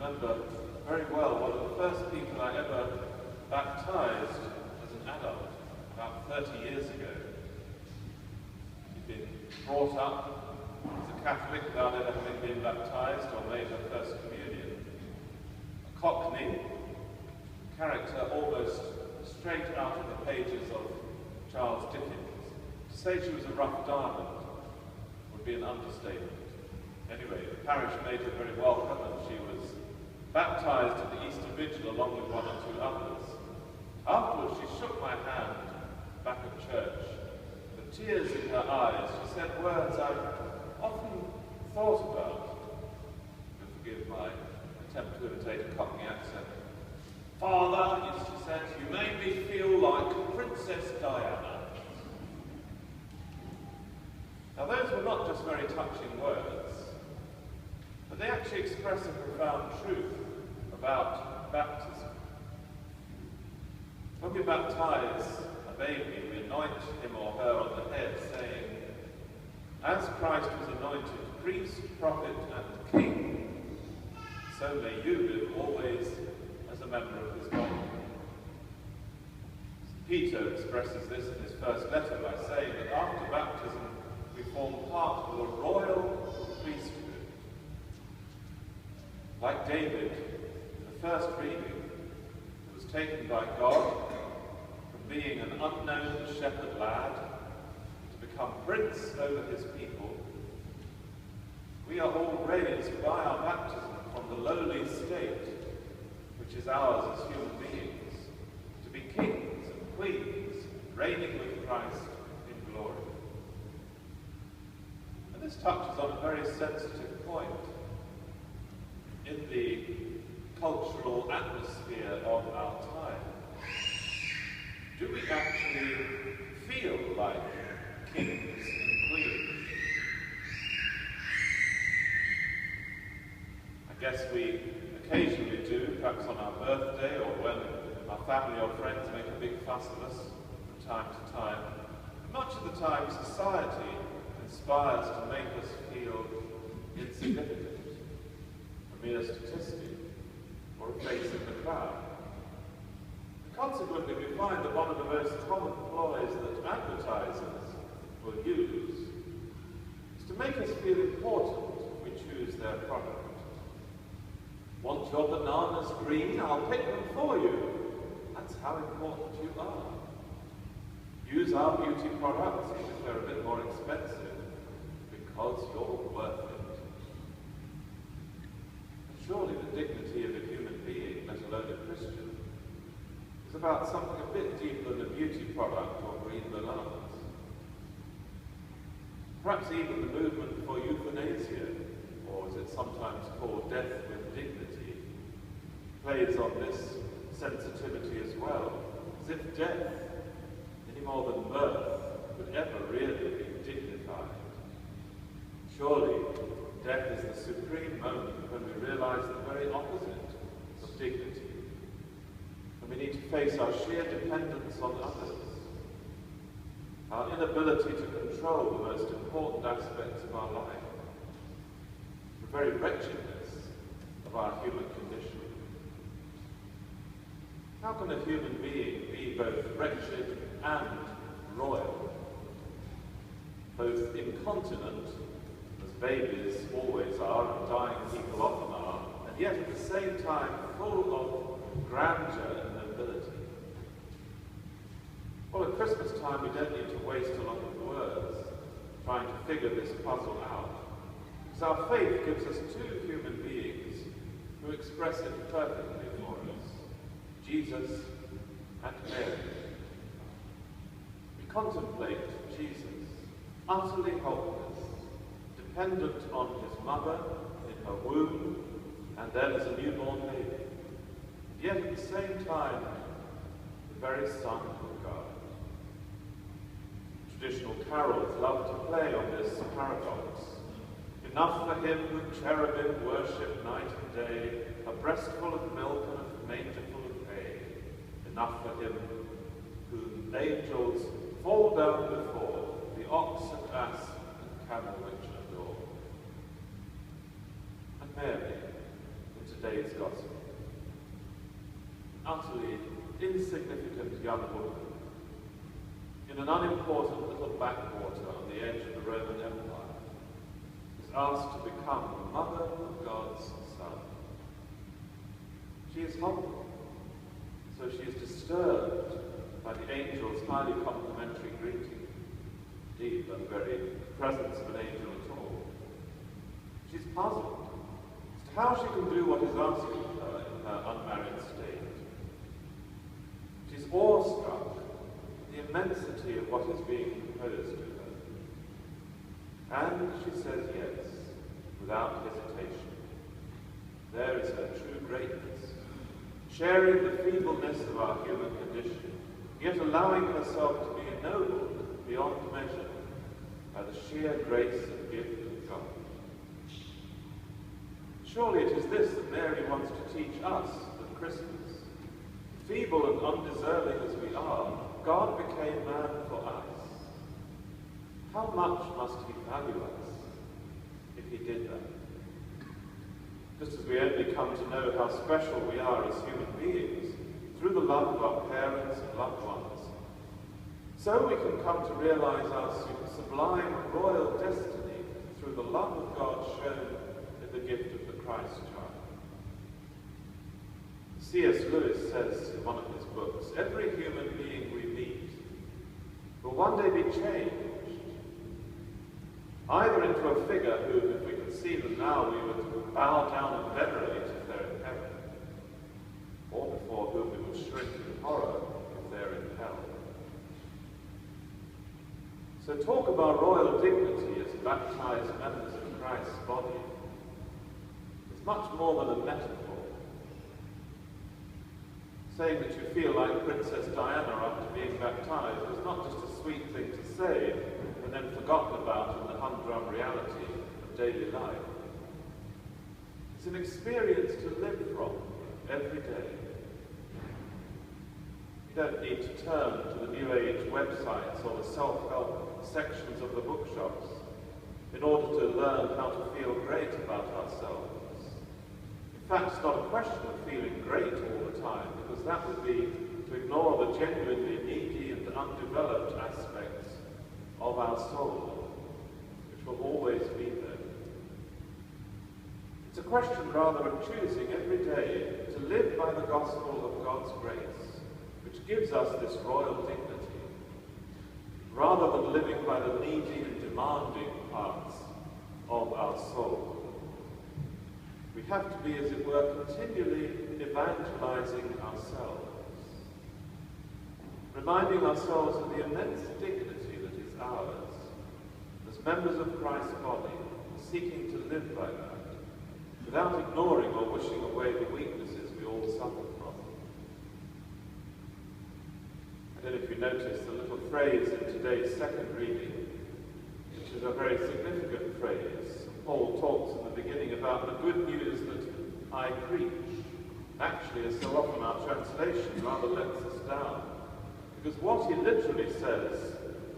remember very well one of the first people I ever baptized as an adult, about 30 years ago. He'd been brought up as a Catholic without ever having been baptized or made her first communion. A Cockney, a character almost straight out of the pages of Charles Dickens. To say she was a rough diamond would be an understatement. Anyway, the parish made her very welcome, and she was baptized at the Easter Vigil along with one or two others. Afterwards, she shook my hand back at church. With tears in her eyes, she said words I've often thought about. You'll forgive my attempt to imitate a Cockney accent. "Father," she said, "you made me feel like Princess Diana." Now, those were not just very touching words, but they actually express a profound truth about baptism. When we baptize a baby, we anoint him or her on the head, saying, "As Christ was anointed priest, prophet, and king, so may you live always as a member of his body." Peter expresses this in his first letter by saying that after baptism, we form part of a royal priesthood. Like David, in the first reading, who was taken by God from being an unknown shepherd lad to become prince over his people, we are all raised by our baptism from the lowly state, which is ours as human beings, to be kings and queens, reigning with Christ in glory. And this touches on a very sensitive point in the cultural atmosphere of our time. Do we actually feel like kings and queens? I guess we occasionally do, perhaps on our birthday or when our family or friends make a big fuss of us from time to time. Much of the time, society conspires to make us feel insignificant, a mere statistic, or a face in the crowd. Consequently, we find that one of the most common ploys that advertisers will use is to make us feel important when we choose their product. "Want your bananas green? I'll pick them for you." That's how important you are. Use our beauty products, even if they're a bit more expensive, because you're worth it. And surely the dignity of a human being, let alone a Christian, is about something a bit deeper than a beauty product or green bananas. Perhaps even the movement for euthanasia, or as it's sometimes called, death with dignity, plays on this sensitivity as well, as if death, any more than birth, could ever really be dignified. Surely, death is the supreme moment when we realize the very opposite of dignity, and we need to face our sheer dependence on others, our inability to control the most important aspects of our life, the very wretchedness of our human condition. How can a human being be both wretched and royal? Both incontinent, as babies always are and dying people often are, and yet at the same time full of grandeur and nobility. Well, at Christmas time we don't need to waste a lot of words trying to figure this puzzle out, because our faith gives us two human beings who express it perfectly for us, Jesus and Mary. We contemplate Jesus, utterly helpless, dependent on his mother in her womb, and then as a newborn baby, yet at the same time, the very Son of God. Traditional carols love to play on this paradox. Enough for him whom cherubim worship night and day, a breast full of milk and a manger full of hay. Enough for him whom angels fall down before, the ox and ass and camel which adore. And Mary, into today's gospel. Utterly insignificant young woman in an unimportant little backwater on the edge of the Roman Empire is asked to become the mother of God's Son. She is humble, so she is disturbed by the angel's highly complimentary greeting, indeed by the very presence of an angel at all. She's puzzled as to how she can do what is asked of her in her unmarried state. She's awestruck at the immensity of what is being proposed to her. And she says yes, without hesitation. There is her true greatness, sharing the feebleness of our human condition, yet allowing herself to be ennobled beyond measure by the sheer grace and gift of God. Surely it is this that Mary wants to teach us at Christmas. Feeble and undeserving as we are, God became man for us. How much must he value us if he did that? Just as we only come to know how special we are as human beings through the love of our parents and loved ones, so we can come to realize our sublime royal destiny through the love of God shown in the gift of the Christ child. C.S. Lewis says in one of his books, every human being we meet will one day be changed, either into a figure who, if we could see them now, we would bow down and venerate if they're in heaven, or before whom we would shrink in horror if they're in hell. So talk of our royal dignity as baptized members of Christ's body is much more than a metaphor. Saying that you feel like Princess Diana after being baptized is not just a sweet thing to say and then forgotten about in the humdrum reality of daily life. It's an experience to live from every day. You don't need to turn to the New Age websites or the self-help sections of the bookshops in order to learn how to feel great about ourselves. In fact, it's not a question of feeling great all the time, because that would be to ignore the genuinely needy and undeveloped aspects of our soul, which will always be there. It's a question rather of choosing every day to live by the gospel of God's grace, which gives us this royal dignity, rather than living by the needy and demanding parts of our soul. We have to be, as it were, continually evangelizing ourselves, reminding ourselves of the immense dignity that is ours, as members of Christ's body, seeking to live by that, without ignoring or wishing away the weaknesses we all suffer from. I don't know if you noticed the little phrase in today's second reading, which is a very significant phrase. Paul talks in the beginning about the good news that I preach. Actually, as so often our translation rather lets us down. Because what he literally says,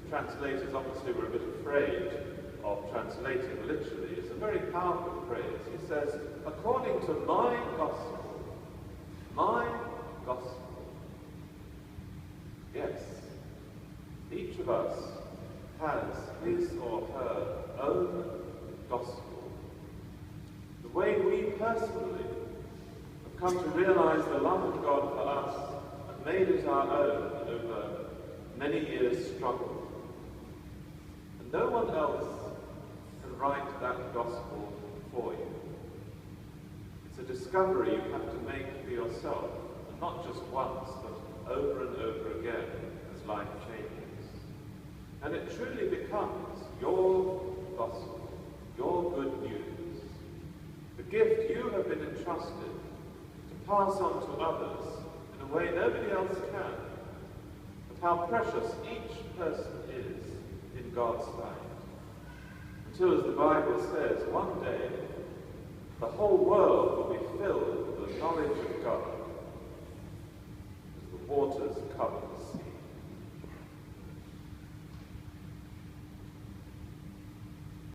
the translators obviously were a bit afraid of translating literally, is a very powerful phrase. He says, according to my gospel, my gospel. Yes, each of us has his or her own gospel. The way we personally have come to realize the love of God for us and made it our own over many years' struggle. And no one else can write that gospel for you. It's a discovery you have to make for yourself, and not just once, but over and over again as life changes. And it truly becomes your gospel, your good news, the gift you have been entrusted to pass on to others in a way nobody else can, of how precious each person is in God's sight. Until, as the Bible says, one day the whole world will be filled with the knowledge of God, as the waters cover